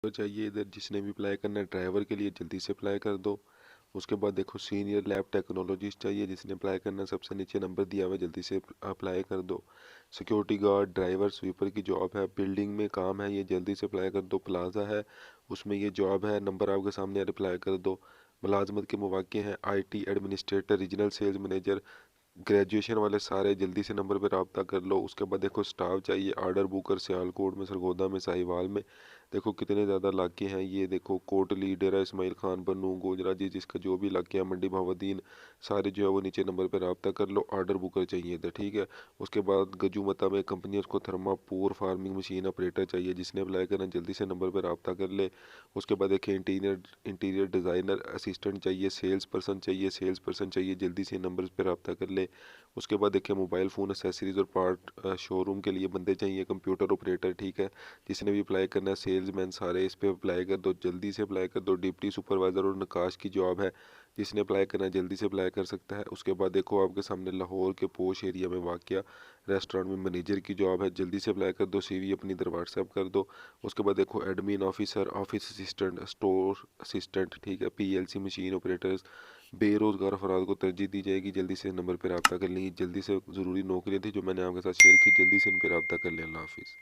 तो चाहिए इधर जिसने भी अप्लाई करना है ड्राइवर के लिए जल्दी से अप्लाई कर दो। उसके बाद देखो सीनियर लैब टेक्नोलॉजिस्ट चाहिए जिसने अप्लाई करना है, सबसे नीचे नंबर दिया हुआ है, जल्दी से अप्लाई कर दो। सिक्योरिटी गार्ड ड्राइवर स्वीपर की जॉब है, बिल्डिंग में काम है, ये जल्दी से अप्लाई कर दो। प्लाजा है उसमें ये जॉब है, नंबर आपके सामने अप्लाई कर दो। मुलाजमत के मौके हैं IT administrator regional sales manager, graduation वाले सारे जल्दी से नंबर पर रब्ता कर लो। उसके बाद देखो स्टाफ चाहिए आर्डर बुकर सियालकोट में, सरगोदा में, साहिवाल में। देखो कितने ज़्यादा इलाके हैं, ये देखो कोटली डेरा इस्माइल खान बन्नू गोजरा जी जिसका जो भी इलाके हैं, मंडी भावदीन, सारे जो है वो नीचे नंबर पर रब्ता कर लो। आर्डर बुकर चाहिए था, ठीक है। उसके बाद गजू मता में कंपनी उसको थर्मापोर फार्मिंग मशीन ऑपरेटर चाहिए, जिसने अप्लाई करना जल्दी से नंबर पर रब्ता कर ले। उसके बाद देखिए इंटीरियर इंटीरियर डिज़ाइनर असिस्टेंट चाहिए, सेल्स पर्सन चाहिए, सेल्स पर्सन चाहिए, जल्दी से नंबर पर रब्ता कर ले। उसके बाद देखिए मोबाइल फ़ोन एसेसरीज़ और पार्ट शोरूम के लिए बंदे चाहिए, कंप्यूटर ऑपरेटर, ठीक है। जिसने भी अप्लाई करना है सेल्समैन सारे इस पे अप्लाई कर दो, जल्दी से अप्लाई कर दो। डिप्टी सुपरवाइज़र और नकाश की जॉब है, जिसने अप्लाई करना है जल्दी से अप्लाई कर सकता है। उसके बाद देखो आपके सामने लाहौर के पोश एरिया में वाक़या रेस्टोरेंट में मैनेजर की जॉब है, जल्दी से अप्लाई कर दो। सीवी अपनी इधर व्हाट्सएप कर दो। उसके बाद देखो admin officer, office assistant, store assistant, ठीक है, पीएलसी मशीन ऑपरेटर्स, बेरोज़गार अफराद को तरजीह दी जाएगी, जल्दी से नंबर पर रब्ता कर लें। जल्दी से ज़रूरी नौकरियाँ थी जो मैंने आपके साथ शेयर की, जल्दी से इन पर रब्ता कर लें। अल्लाह हाफ़िज़।